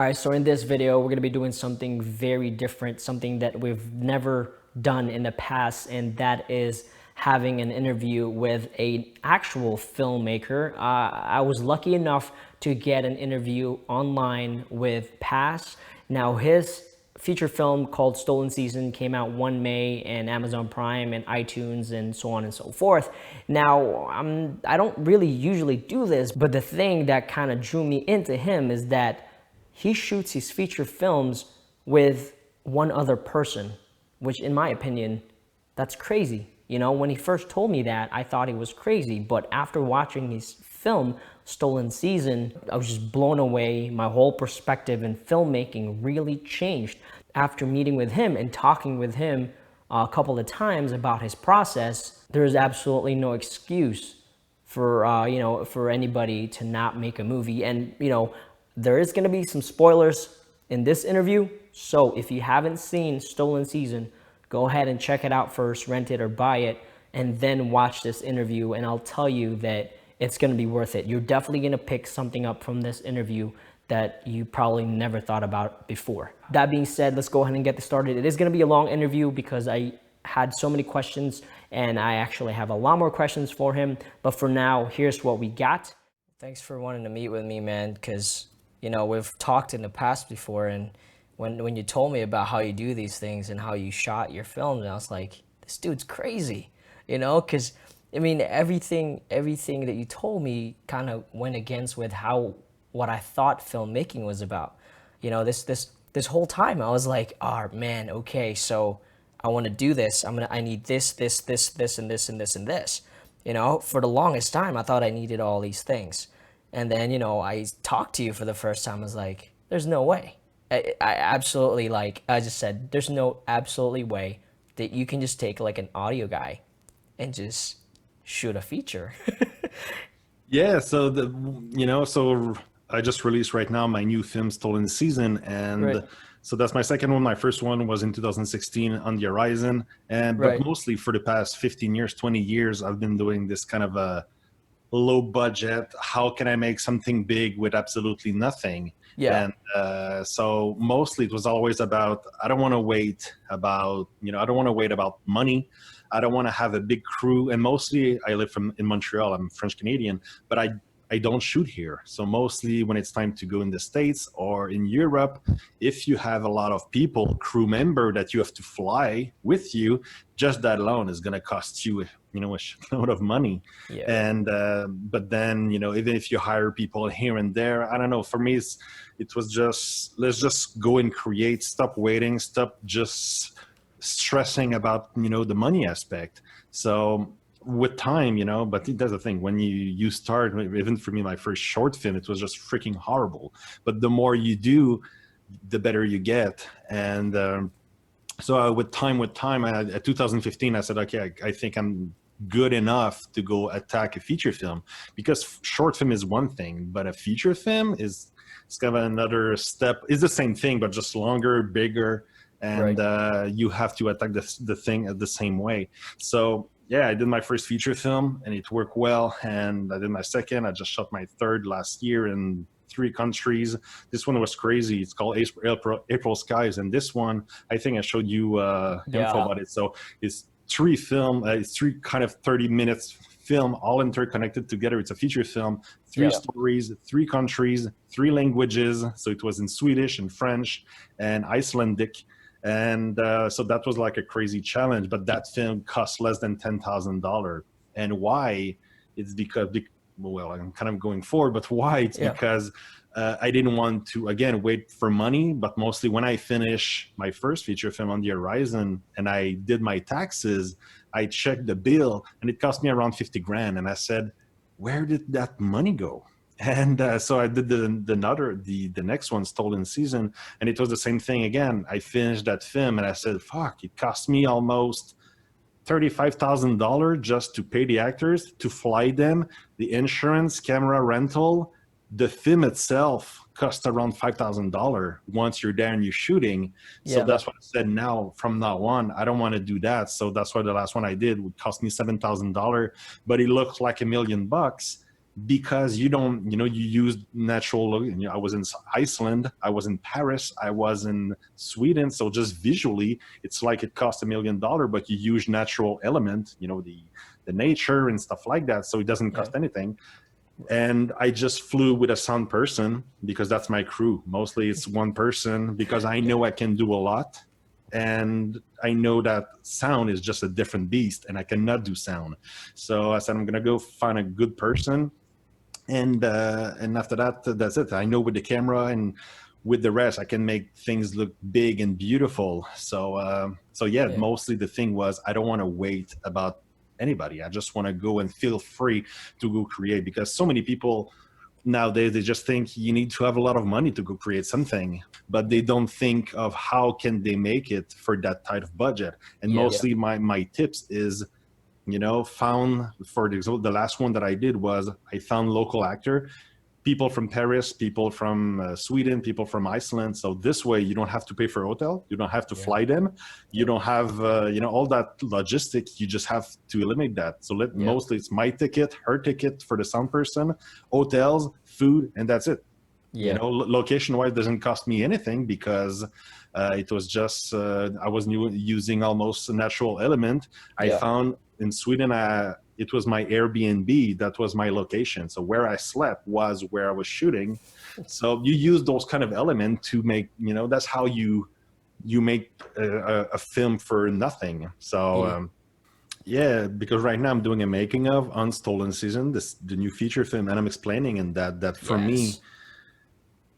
All right, so in this video, we're gonna be doing something very different, something that we've never done in the past, and that is having an interview with an actual filmmaker. I was lucky enough to get an interview online with Pass. Now, his feature film called Stolen Season came out 1 May and Amazon Prime and iTunes and so on and so forth. Now, I don't really usually do this, but the thing that kind of drew me into him is that he shoots his feature films with one other person, which in my opinion, that's crazy. You know, when he first told me that, I thought he was crazy, but after watching his film, Stolen Season, I was just blown away. My whole perspective in filmmaking really changed. After meeting with him and talking with him a couple of times about his process, there's absolutely no excuse for, for anybody to not make a movie. And, there is going to be some spoilers in this interview. So if you haven't seen Stolen Season, go ahead and check it out first, rent it or buy it, and then watch this interview. And I'll tell you that it's going to be worth it. You're definitely going to pick something up from this interview that you probably never thought about before. That being said, let's go ahead and get this started. It is going to be a long interview because I had so many questions and I actually have a lot more questions for him. But for now, here's what we got. Thanks for wanting to meet with me, man, because we've talked in the past before, and when you told me about how you do these things and how you shot your films, I was like, this dude's crazy, because I mean, everything that you told me kind of went against with what I thought filmmaking was about. This whole time I was like, oh man, okay, so I want to do this. I need this, and this, and this, and this. For the longest time, I thought I needed all these things. And then, I talked to you for the first time. I was like, there's no way. I absolutely, like I just said, there's no absolutely way that you can just take like an audio guy and just shoot a feature. Yeah, so so I just released right now my new film Stolen Season, and Right, so that's my second one. My first one was in 2016, On the Horizon, and but right. mostly for the past 15 years, 20 years, I've been doing this kind of a low budget. How can I make something big with absolutely nothing? Yeah, And so mostly it was always about, I don't want to wait about, I don't want to wait about money. I don't want to have a big crew. And mostly I live in Montreal. I'm French Canadian, but I don't shoot here. So mostly when it's time to go in the States or in Europe, if you have a lot of people, crew member that you have to fly with you, just that alone is going to cost you, a shitload of money. yeah. And but then, even if you hire people here and there, I don't know. For me, it was just, let's just go and create. Stop waiting. Stop just stressing about the money aspect. So with time, but that's the thing. When you start, even for me, my first short film, it was just freaking horrible. But the more you do, the better you get. And so with time, at 2015, I said, okay, I think I'm good enough to go attack a feature film, because short film is one thing, but a feature film is, it's kind of another step. It's the same thing, but just longer, bigger, and Right. you have to attack the thing the same way. So yeah, I did my first feature film and it worked well, and I did my second. I just shot my third last year in 3 countries. This one was crazy. It's called April Skies, and this one, I think I showed you info Yeah. about it. So it's it's 3 kind of 30 minutes film, all interconnected together. It's a feature film, 3 Yeah. stories, 3 countries, 3 languages. So it was in Swedish and French and Icelandic. And so that was like a crazy challenge, but that film cost less than $10,000. And why? It's because, well, I'm kind of going forward, but why? It's Yeah. because I didn't want to, again, wait for money, but mostly when I finish my first feature film, On the Horizon, and I did my taxes, I checked the bill and it cost me around 50 grand. And I said, where did that money go? And so I did the next one, Stolen Season, and it was the same thing again. I finished that film and I said, fuck, it cost me almost $35,000 just to pay the actors, to fly them, the insurance, camera rental. The film itself cost around $5,000 once you're there and you're shooting. So Yeah. that's what I said. Now, from now on, I don't want to do that. So that's why the last one I did would cost me $7,000, but it looked like $1 million. because you don't, you use natural, I was in Iceland, I was in Paris, I was in Sweden. So just visually, it's like it cost $1 million, but you use natural element, the nature and stuff like that. So it doesn't cost anything. And I just flew with a sound person because that's my crew. Mostly it's one person because I know I can do a lot. And I know that sound is just a different beast and I cannot do sound. So I said, I'm going to go find a good person. And after that, that's it. I know with the camera and with the rest, I can make things look big and beautiful. So mostly the thing was, I don't want to wait about anybody. I just want to go and feel free to go create, because so many people nowadays, they just think you need to have a lot of money to go create something, but they don't think of how can they make it for that type of budget. And mostly my tips is, found, for example, the last one that I did was I found local actor, people from Paris, people from Sweden, people from Iceland. So this way you don't have to pay for hotel. You don't have to fly them. You don't have, all that logistics. You just have to eliminate that. So mostly it's my ticket, her ticket for the sound person, hotels, food, and that's it. Location wise doesn't cost me anything because it was just, I was using almost a natural element. I found in Sweden, it was my Airbnb. That was my location. So where I slept was where I was shooting. So you use those kind of elements to make, that's how you make a film for nothing. So because right now I'm doing a making of Unstolen Season, the new feature film, and I'm explaining in that for me.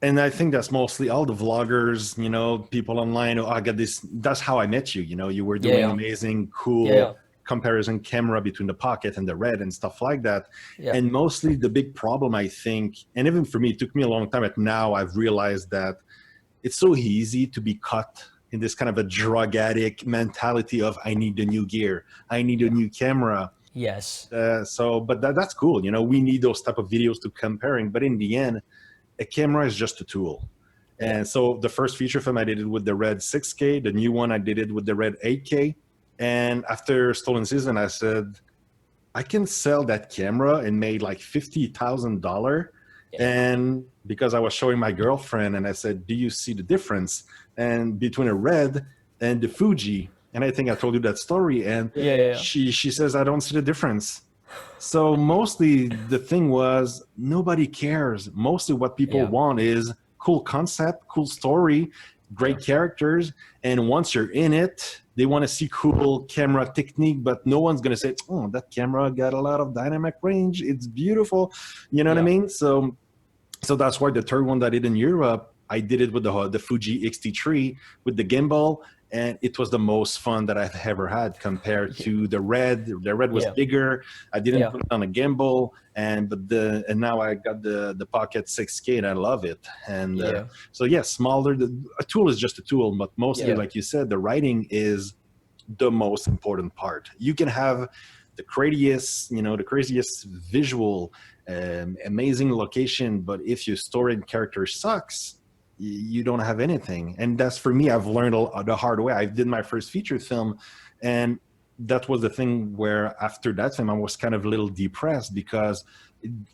And I think that's mostly all the vloggers, people online. Oh, I got this. That's how I met you. You were doing amazing, cool comparison camera between the pocket and the red and stuff like that. And mostly the big problem, I think, and even for me, it took me a long time, but now I've realized that it's so easy to be caught in this kind of a drug addict mentality of I need a new gear, I need a new camera. But that's cool. We need those type of videos to comparing, but in the end, a camera is just a tool. And so the first feature film I did it with the Red 6K, the new one I did it with the Red 8K. And after Stolen Season, I said, I can sell that camera and made like $50,000. And because I was showing my girlfriend and I said, do you see the difference and between a Red and the Fuji? And I think I told you that story. And she says, I don't see the difference. So mostly the thing was nobody cares. Mostly what people want is cool concept, cool story, great characters. And once you're in it, they want to see cool camera technique, but no one's going to say, oh, that camera got a lot of dynamic range. It's beautiful. You know what I mean? So that's why the third one that I did in Europe, I did it with the Fuji X-T3 with the gimbal. And it was the most fun that I've ever had compared to the Red. The Red was bigger. I didn't put it on a gimbal, and now I got the Pocket 6K, and I love it. And smaller. A tool is just a tool, but mostly, like you said, the writing is the most important part. You can have the craziest visual, amazing location, but if your story and character sucks, you don't have anything. And that's, for me, I've learned the hard way. I did my first feature film, and that was the thing where after that film I was kind of a little depressed because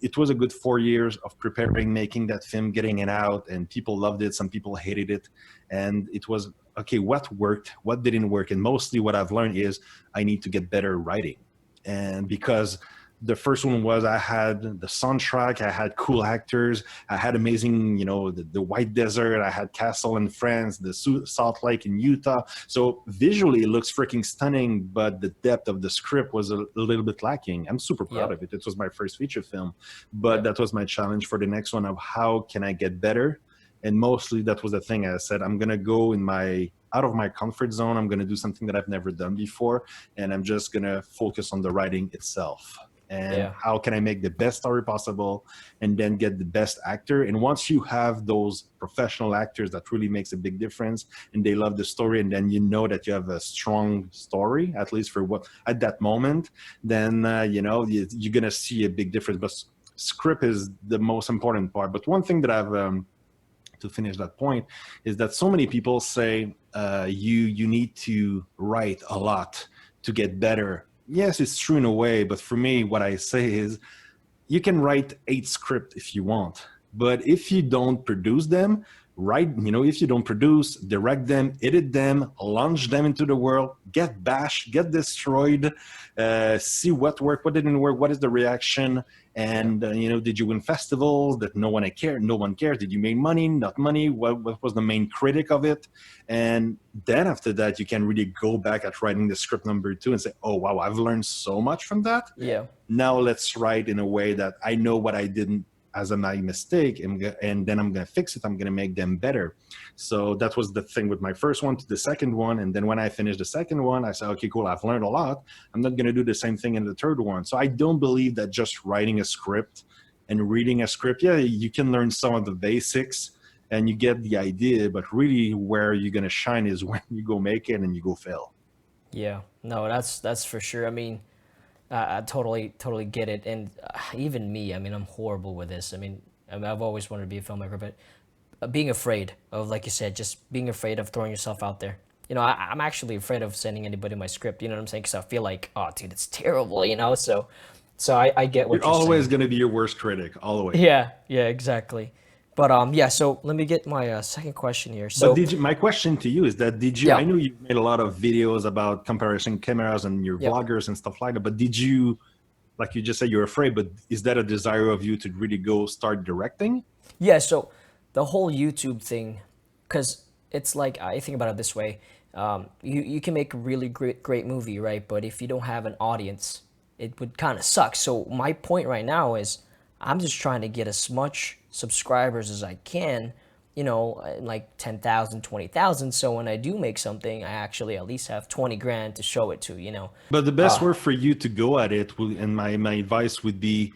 it was a good 4 years of preparing, making that film, getting it out, and people loved it, some people hated it, and it was okay, what worked, what didn't work. And mostly what I've learned is I need to get better writing. And because the first one was I had the soundtrack, I had cool actors, I had amazing, the White Desert, I had Castle in France, the Salt Lake in Utah. So visually it looks freaking stunning, but the depth of the script was a little bit lacking. I'm super proud of it. It was my first feature film, but that was my challenge for the next one of how can I get better? And mostly that was the thing. I said, I'm going to go out of my comfort zone. I'm going to do something that I've never done before. And I'm just going to focus on the writing itself. And how can I make the best story possible and then get the best actor? And once you have those professional actors that really makes a big difference and they love the story, and then you know that you have a strong story, at least for what at that moment, then you're going to see a big difference. But script is the most important part. But one thing that I've to finish that point is that so many people say you need to write a lot to get better. Yes, it's true in a way, but for me, what I say is you can write 8 scripts if you want, but if you don't produce them, if you don't produce, direct them, edit them, launch them into the world, get bashed, get destroyed, see what worked, what didn't work, what is the reaction, and did you win festivals that no one cares? Did you make money, not money? What was the main critic of it? And then after that, you can really go back at writing the script number 2 and say, oh wow, I've learned so much from that. Yeah. Now let's write in a way that I know what I didn't as my mistake, and then I'm going to fix it. I'm going to make them better. So that was the thing with my first one to the second one. And then when I finished the second one, I said, okay, cool, I've learned a lot. I'm not going to do the same thing in the third one. So I don't believe that just writing a script and reading a script, yeah, you can learn some of the basics and you get the idea, but really where you're going to shine is when you go make it and you go fail. Yeah, no, that's for sure. I mean, I totally get it. And even me, I mean, I'm horrible with this. I mean, I've always wanted to be a filmmaker, but being afraid of, like you said, just being afraid of throwing yourself out there. I'm actually afraid of sending anybody my script, you know what I'm saying? Because I feel like, oh, dude, it's terrible, So I get what You're always saying. going to be your worst critic, always. Yeah, exactly. But yeah, so let me get my second question here. So But my question to you is that I know you made a lot of videos about comparison cameras and your vloggers and stuff like that, but did you, like you just said, you're afraid, but is that a desire of you to really go start directing? Yeah, so the whole YouTube thing, because it's like, I think about it this way. You can make a really great movie, right? But if you don't have an audience, it would kind of suck. So my point right now is I'm just trying to get as much subscribers as I can, like 10,000, 20,000. So when I do make something, I actually at least have 20 grand to show it to. But the best way for you to go at it, and my advice would be,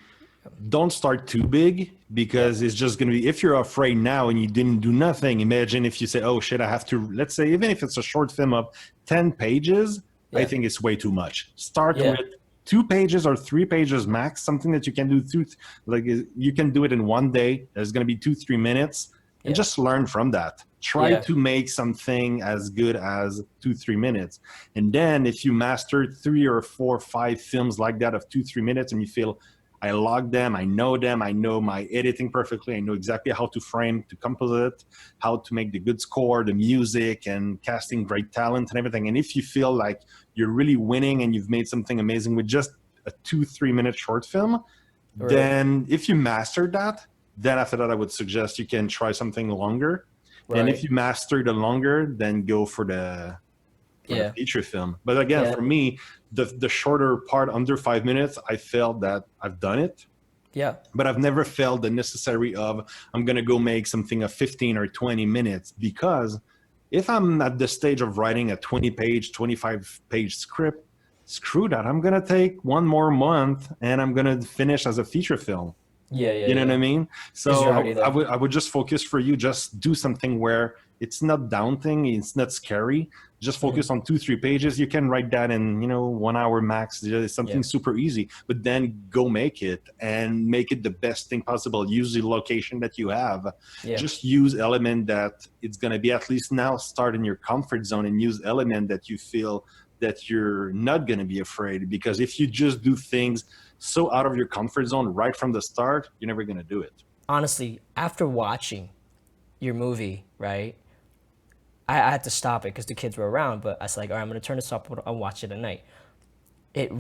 don't start too big, because it's just going to be, if you're afraid now and you didn't do nothing, imagine if you say, oh shit, I have to, let's say, even if it's a short film of 10 pages, I think it's way too much. Start with 2 pages or 3 pages max, something that you can do like you can do it in one day. There's going to be 2-3 minutes, and just learn from that. Try to make something as good as 2-3 minutes. And then if you master 3 or 4 or 5 films like that of 2-3 minutes, and you feel, I log them, I know my editing perfectly, I know exactly how to frame, to compose it, how to make the good score, the music, and casting great talent and everything. And if you feel like you're really winning and you've made something amazing with just a 2-3 minute short film, then if you mastered that, then after that, I would suggest you can try something longer. And if you master the longer, then go for the feature film. But again, for me, the shorter part, under 5 minutes, I felt that I've done it. Yeah. But I've never felt the necessary of, I'm going to go make something of 15 or 20 minutes, because if I'm at the stage of writing a 20-page, 25-page script, screw that. I'm going to take 1 more month and I'm going to finish as a feature film. You know what I mean? So I would just focus, for you, just do something where it's not daunting, it's not scary. Just focus on 2-3 pages. You can write that in 1 hour max. It's something super easy. But then go make it, and make it the best thing possible. Use the location that you have. Just use element that it's going to be, at least now, start in your comfort zone, and use element that you feel that you're not going to be afraid. Because if you just do things so out of your comfort zone right from the start, you're never going to do it. Honestly, after watching your movie, right, I had to stop it because the kids were around, but I was like, all right, I'm going to turn this off, I'll watch it at night. It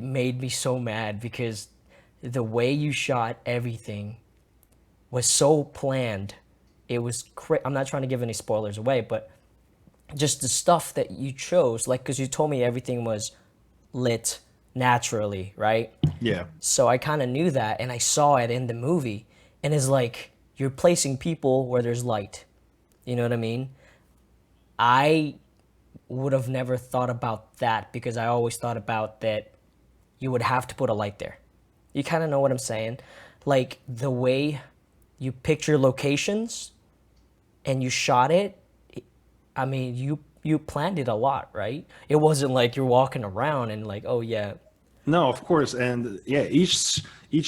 made me so mad, because the way you shot everything was so planned. It was I'm not trying to give any spoilers away, but just the stuff that you chose, like, because you told me everything was lit naturally, right? Yeah. So I kind of knew that, and I saw it in the movie, and it's like, you're placing people where there's light. You know what I mean? I would have never thought about that, because I always thought about that you would have to put a light there. You kind of know what I'm saying? Like, the way you picture locations and you shot it, I mean, you planned it a lot, right? It wasn't like you're walking around and like, oh yeah. No, of course. And yeah, each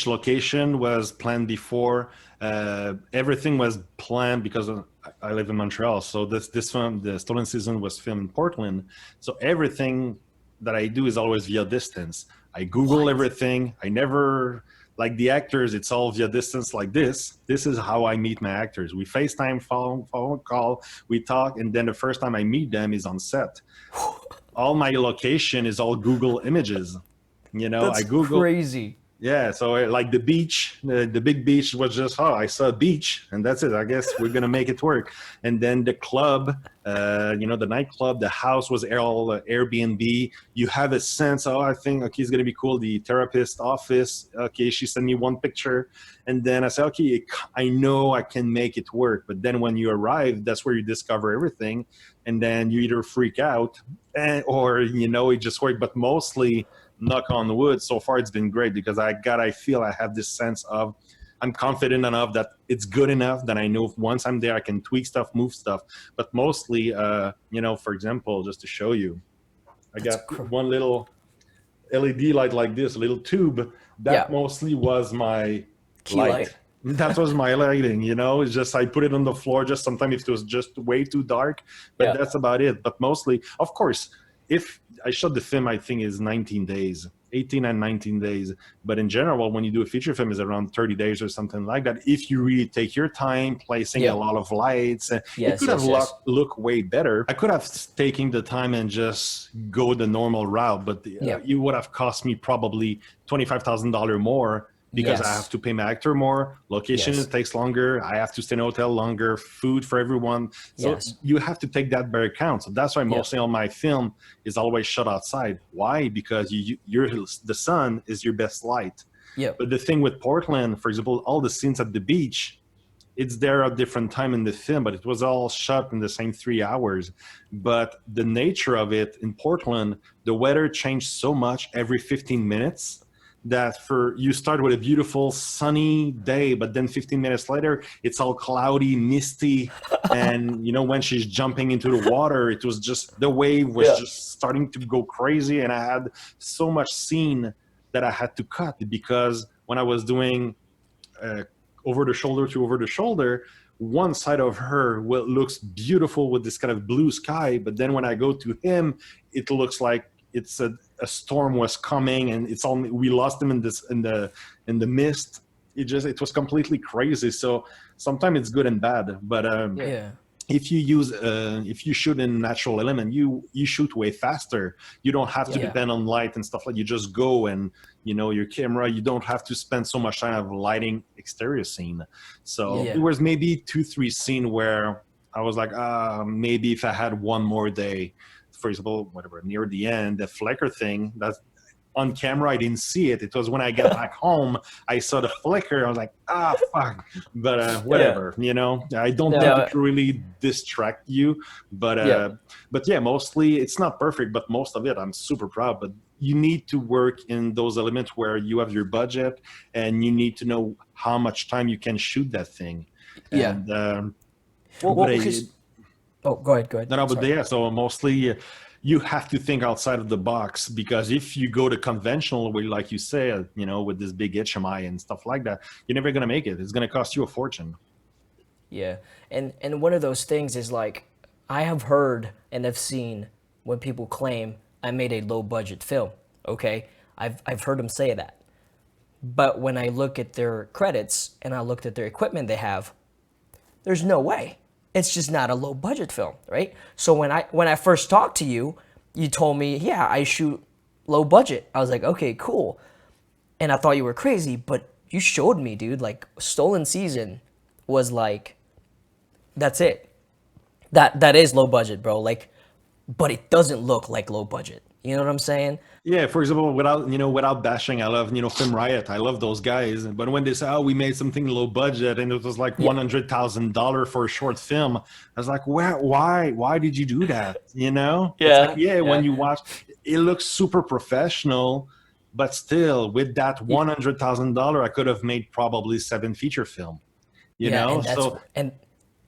location was planned before. Everything was planned, because I live in Montreal. So this film, the Stolen Season, was filmed in Portland. So everything that I do is always via distance. I Google everything. I never like the actors, it's all via distance like this. This is how I meet my actors. We FaceTime, phone call, we talk, and then the first time I meet them is on set. All my location is all Google images. You know, That's I Google. crazy. Yeah, so like the beach, the big beach was just, oh, I saw a beach, and that's it. I guess we're gonna make it work. And then the club, you know, the nightclub, the house was all Airbnb. You have a sense, oh, I think, okay, it's gonna be cool. The therapist office, okay, she sent me one picture, and then I said, okay, I know I can make it work. But then when you arrive, that's where you discover everything, and then you either freak out, or you know, it just worked. But mostly, knock on wood, so far it's been great because I feel I have this sense of I'm confident enough that it's good enough that I know once I'm there I can tweak stuff, move stuff. But mostly, you know, for example, just to show you, I got one little LED light like this, a little tube. That mostly was my light. That was my lighting, you know. It's just I put it on the floor just sometimes if it was just way too dark, but that's about it. But mostly, of course, if I shot the film, I think is 19 days, 18 and 19 days. But in general, when you do a feature film, is around 30 days or something like that. If you really take your time, placing a lot of lights, it could have look way better. I could have taken the time and just go the normal route, but it would have cost me probably $25,000 more. Because I have to pay my actor more, location takes longer, I have to stay in a hotel longer, food for everyone. So you have to take that by account. So that's why mostly all my film is always shot outside. Why? Because the sun is your best light. But the thing with Portland, for example, all the scenes at the beach, it's there at different time in the film, but it was all shot in the same 3 hours. But the nature of it in Portland, the weather changed so much every 15 minutes. That you start with a beautiful sunny day, but then 15 minutes later, it's all cloudy, misty. And, you know, when she's jumping into the water, it was just, the wave was just starting to go crazy. And I had so much scene that I had to cut because when I was doing over the shoulder to over the shoulder, one side of her looks beautiful with this kind of blue sky. But then when I go to him, it looks like it's a storm was coming, and it's only we lost him in the mist. It was completely crazy. So sometimes it's good and bad. But if you shoot in natural element, you shoot way faster. You don't have to depend on light and stuff like. You just go and you know your camera. You don't have to spend so much time of lighting exterior scene. So it was maybe 2-3 scene where I was like, maybe if I had one more day. For example, whatever, near the end, the flicker thing, that's on camera, I didn't see it. It was when I got back home, I saw the flicker. I was like, fuck. But whatever, you know, I don't think it really distract you. But mostly it's not perfect, but most of it, I'm super proud. But you need to work in those elements where you have your budget and you need to know how much time you can shoot that thing. And, go ahead. No, but so mostly you have to think outside of the box because if you go the conventional way, like you said, you know, with this big HMI and stuff like that, you're never going to make it. It's going to cost you a fortune. Yeah. And one of those things is like, I have heard and have seen when people claim I made a low budget film. Okay. I've heard them say that. But when I look at their credits and I looked at their equipment they have, there's no way. It's just not a low budget film, right? So when I first talked to you, you told me, yeah, I shoot low budget. I was like, okay, cool. And I thought you were crazy, but you showed me, dude, like Stolen Season was like, that's it. That is low budget, bro. Like, but it doesn't look like low budget. You know what I'm saying? Yeah, for example, without bashing, I love, Film Riot. I love those guys. But when they say, oh, we made something low budget and it was like $100,000 for a short film, I was like, why did you do that? You know? Yeah. It's like, when you watch, it looks super professional, but still with that $100,000, I could have made probably 7 feature film, you know?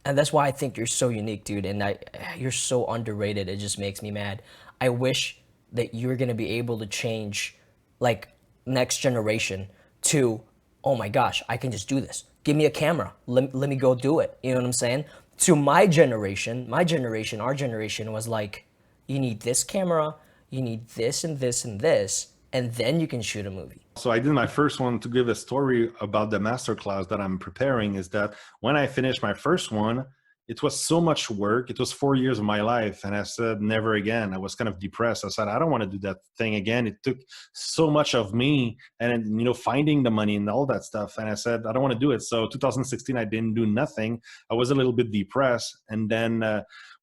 And that's why I think you're so unique, dude. And you're so underrated. It just makes me mad. I wish that you're going to be able to change like next generation to, oh my gosh, I can just do this. Give me a camera. Let me go do it. You know what I'm saying? To our generation was like, you need this camera, you need this and this and this, and then you can shoot a movie. So I did my first one. To give a story about the masterclass that I'm preparing is that when I finished my first one, it was so much work. It was 4 years of my life. And I said, never again. I was kind of depressed. I said, I don't want to do that thing again. It took so much of me and, you know, finding the money and all that stuff. And I said, I don't want to do it. So 2016, I didn't do nothing. I was a little bit depressed. And then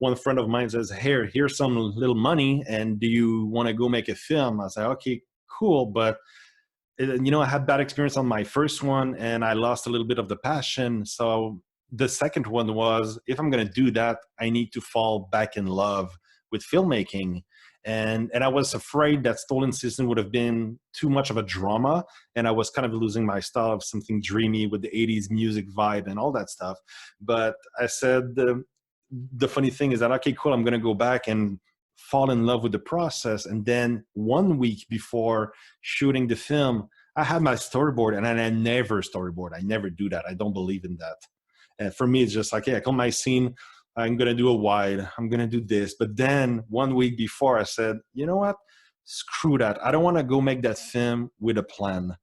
one friend of mine says, here's some little money. And do you want to go make a film? I said, okay, cool. But you know, I had bad experience on my first one and I lost a little bit of the passion. So the second one was, if I'm going to do that, I need to fall back in love with filmmaking. And I was afraid that Stolen Season would have been too much of a drama. And I was kind of losing my style of something dreamy with the 80s music vibe and all that stuff. But I said, the funny thing is that, okay, cool, I'm going to go back and fall in love with the process. And then 1 week before shooting the film, I had my storyboard, and I never storyboard. I never do that. I don't believe in that. And for me, it's just like, yeah, I come my scene, I'm going to do a wide, I'm going to do this. But then 1 week before, I said, you know what? Screw that. I don't want to go make that film with a plan.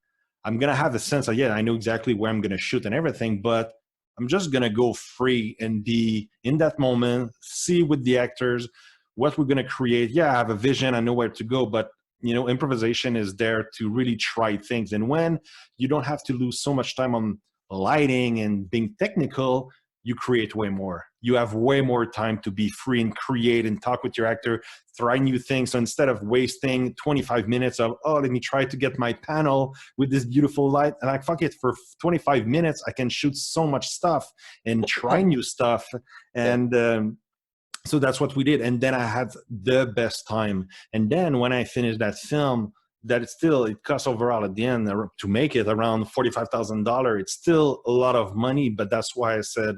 I'm going to have a sense of, yeah, I know exactly where I'm going to shoot and everything, but I'm just going to go free and be in that moment, see with the actors what we're going to create. Yeah, I have a vision, I know where to go, but you know, improvisation is there to really try things. And when you don't have to lose so much time on lighting and being technical, you create way more. You have way more time to be free and create and talk with your actor, try new things. So instead of wasting 25 minutes of, oh, let me try to get my panel with this beautiful light, and like, fuck it, for 25 minutes, I can shoot so much stuff and try new stuff. And so that's what we did. And then I had the best time. And then when I finished that film, that it costs overall at the end to make it around $45,000. It's still a lot of money, but that's why I said,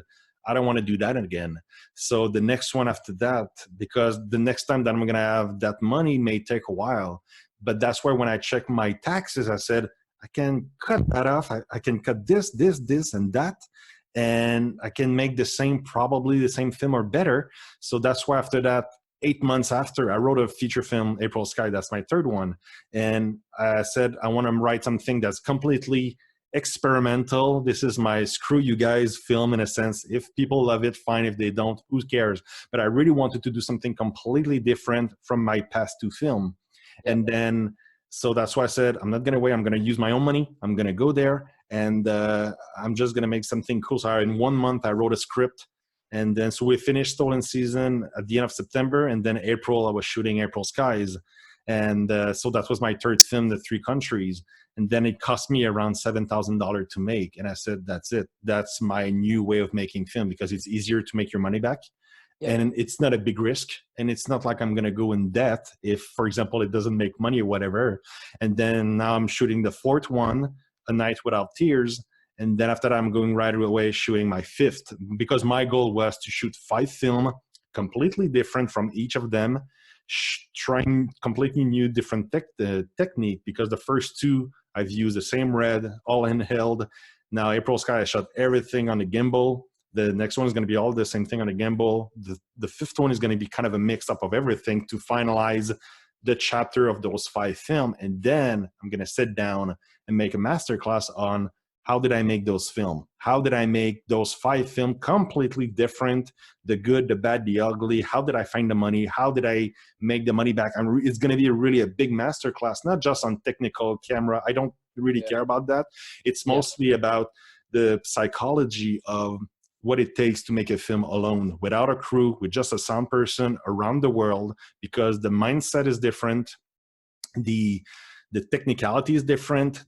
I don't want to do that again. So the next one after that, because the next time that I'm going to have that money may take a while, but that's where when I checked my taxes, I said, I can cut that off. I can cut this, and that. And I can make probably the same film or better. So that's why after that, 8 months after, I wrote a feature film, April Sky. That's my third one. And I said, I want to write something that's completely experimental. This is my screw you guys film in a sense. If people love it, fine. If they don't, who cares? But I really wanted to do something completely different from my past two film. And then, so that's why I said, I'm not going to wait. I'm going to use my own money. I'm going to go there. And I'm just going to make something cool. So in 1 month, I wrote a script. And then, so we finished Stolen Season at the end of September. And then April, I was shooting April Skies. And so that was my third film, The Three Countries. And then it cost me around $7,000 to make. And I said, that's it. That's my new way of making film, because it's easier to make your money back. Yeah. And it's not a big risk. And it's not like I'm going to go in debt if, for example, it doesn't make money or whatever. And then now I'm shooting the fourth one, A Night Without Tears. And then after that, I'm going right away shooting my fifth, because my goal was to shoot 5 films, completely different from each of them, trying completely new different technique, because the first 2, I've used the same red, all handheld. Now, April Sky, I shot everything on the gimbal. The next one is going to be all the same thing on the gimbal. The fifth one is going to be kind of a mix up of everything to finalize the chapter of those 5 films. And then I'm going to sit down and make a masterclass on how did I make those films? How did I make those 5 films completely different? The good, the bad, the ugly. How did I find the money? How did I make the money back? It's going to be really a big masterclass, not just on technical camera. I don't really care about that. It's mostly about the psychology of what it takes to make a film alone, without a crew, with just a sound person around the world, because the mindset is different. The technicality is different.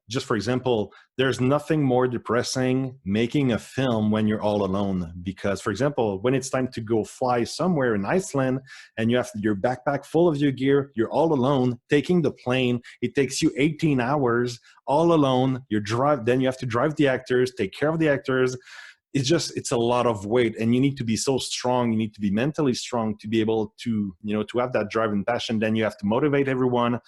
Just for example, there's nothing more depressing making a film when you're all alone. Because, for example, when it's time to go fly somewhere in Iceland and you have your backpack full of your gear, you're all alone taking the plane. It takes you 18 hours all alone. Then you have to drive the actors, take care of the actors. It's a lot of weight, and you need to be so strong. You need to be mentally strong to be able to, to have that drive and passion. Then you have to motivate everyone.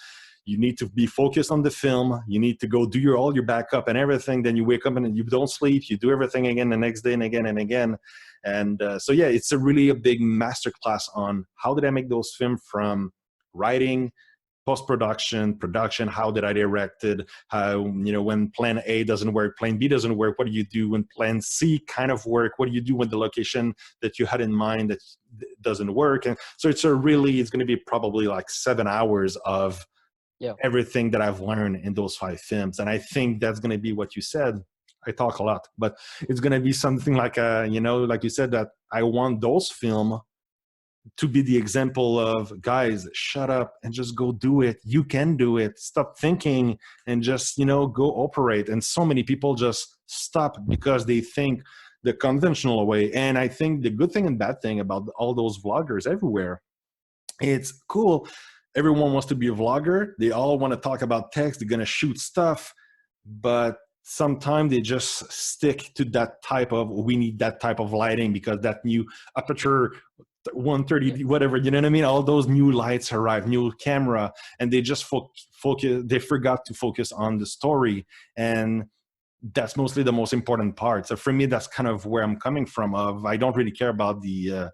You need to be focused on the film. You need to go do all your backup and everything. Then you wake up and you don't sleep. You do everything again the next day and again and again. And so, yeah, it's a really big masterclass on how did I make those films, from writing, post-production, production, how did I direct it, how, you know, when plan A doesn't work, plan B doesn't work, what do you do when plan C kind of work, what do you do when the location that you had in mind that doesn't work. And so it's going to be probably like 7 hours of everything that I've learned in those 5 films. And I think that's going to be what you said. I talk a lot, but it's going to be something like, you know, like you said, that I want those films to be the example of, guys, shut up and just go do it. You can do it. Stop thinking and just, you know, go operate. And so many people just stop because they think the conventional way. And I think the good thing and bad thing about all those vloggers everywhere, it's cool. Everyone wants to be a vlogger. They all want to talk about text. They're going to shoot stuff, but sometimes they just stick to that type of, we need that type of lighting because that new aperture 130, whatever, you know what I mean? All those new lights arrive, new camera, and they just focus, they forgot to focus on the story. And that's mostly the most important part. So for me, that's kind of where I'm coming from. Of, I don't really care about the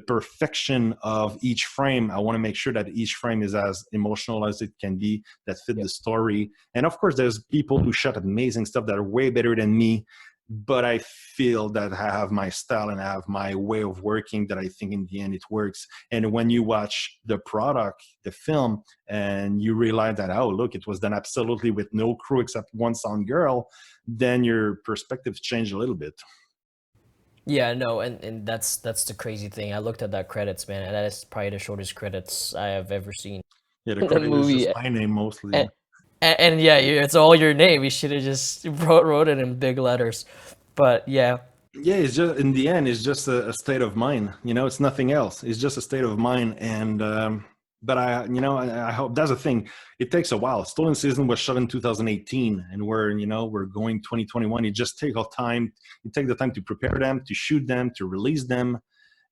perfection of each frame. I want to make sure that each frame is as emotional as it can be, that fit the story. And of course, there's people who shot amazing stuff that are way better than me, but I feel that I have my style and I have my way of working that I think in the end it works. And when you watch the product, the film, and you realize that, oh, look, it was done absolutely with no crew except one sound girl, then your perspectives change a little bit. Yeah, no, and that's the crazy thing. I looked at that credits, man, and that is probably the shortest credits I have ever seen. Yeah, the The credit is movie, just my name mostly. and yeah, it's all your name. You should have just wrote it in big letters. But yeah, Yeah, it's just, in the end, it's just a state of mind. You know, it's nothing else. It's just a state of mind. And but you know, I hope that's the thing. It takes a while. Stolen Season was shot in 2018, and you know, we're going 2021. It just takes time. You take the time to prepare them, to shoot them, to release them.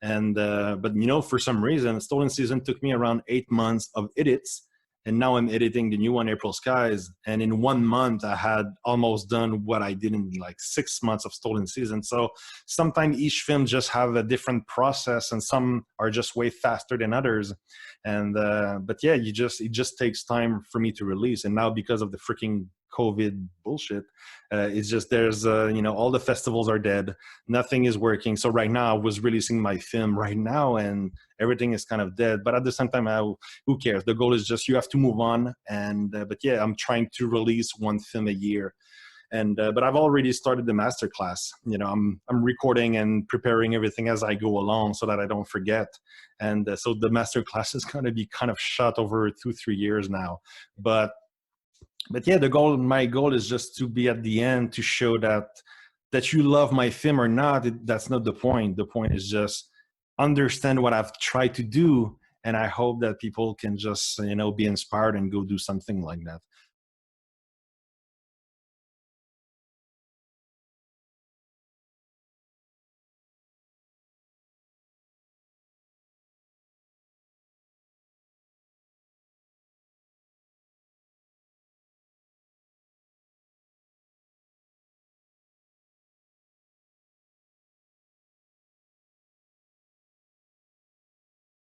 And but you know, for some reason, Stolen Season took me around 8 months of edits. And now I'm editing the new one, April Skies. And in 1 month, I had almost done what I did in like 6 months of Stolen Season. So sometimes each film just have a different process, and some are just way faster than others. And but yeah, it just takes time for me to release. And now because of the freaking COVID bullshit, it's just there's you know, all the festivals are dead, nothing is working. So right now I was releasing my film right now, and everything is kind of dead. But at the same time, who cares? The goal is just you have to move on. And but yeah, I'm trying to release one film a year. And but I've already started the masterclass. You know, I'm recording and preparing everything as I go along so that I don't forget. And so the masterclass is going to be kind of shot over 2-3 years now. But yeah, my goal is just to be at the end to show that you love my film or not. That's not the point. The point is just understand what I've tried to do, and I hope that people can just, you know, be inspired and go do something like that.